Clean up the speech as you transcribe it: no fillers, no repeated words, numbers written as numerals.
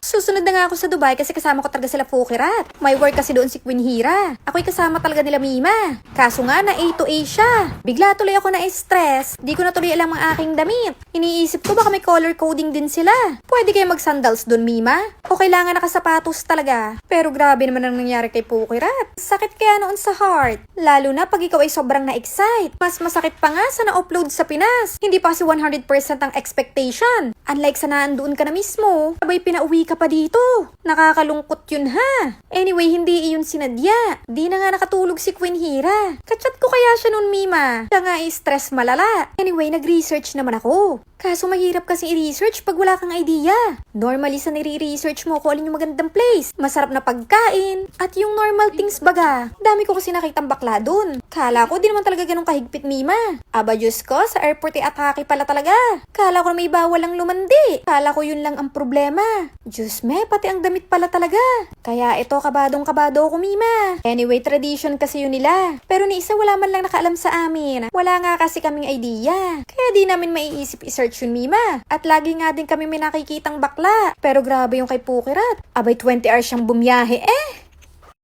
Susunod na nga ako sa Dubai kasi kasama ko talaga sila Fukirat. May work kasi doon si Queen Hira. Ako'y kasama talaga nila Mima. Kaso nga na A to A siya. Bigla tuloy ako na-stress. Di ko na tuloy alam ang aking damit. Iniisip ko baka may color coding din sila. Pwede kayo mag-sandals doon, Mima? O kailangan nakasapatos talaga? Pero grabe naman ang nangyari kay Fukirat. Sakit kaya noon sa heart. Lalo na pag ikaw ay sobrang na-excite. Mas masakit pa nga sa na-upload sa Pinas. Hindi pa kasi 100% ang expectation. Unlike sa naandoon ka na mismo. Sabay pinauwi ka pa dito. Nakakalungkot yun ha. Anyway, hindi iyon sinadya. Di na nga nakatulog si Queen Hira. Kachat ko kaya siya nun, Mima. Siya nga stress malala. Anyway, nag-research naman ako. Kaso mahirap kasi i-research pag wala kang idea. Normally sa nire-research mo kung alin yung magandang place, masarap na pagkain, at yung normal things baga. Dami ko kasi nakitang bakla dun. Kala ko di naman talaga ganun kahigpit, Mima. Aba Diyos ko, sa airport atake pala talaga. Kala ko na may bawal lang lumandi. Kala ko yun lang ang problema. Diyos me, pati ang damit pala talaga. Kaya ito, kabadong-kabado ko, Mima. Anyway, tradition kasi yun nila. Pero ni isa wala man lang nakaalam sa amin. Wala nga kasi kaming idea. Kaya di namin maiisip i-search yun, Mima. At lagi nga din kami may nakikitang bakla. Pero grabe yung kay Fukirat. Abay 20 hours siyang bumiyahe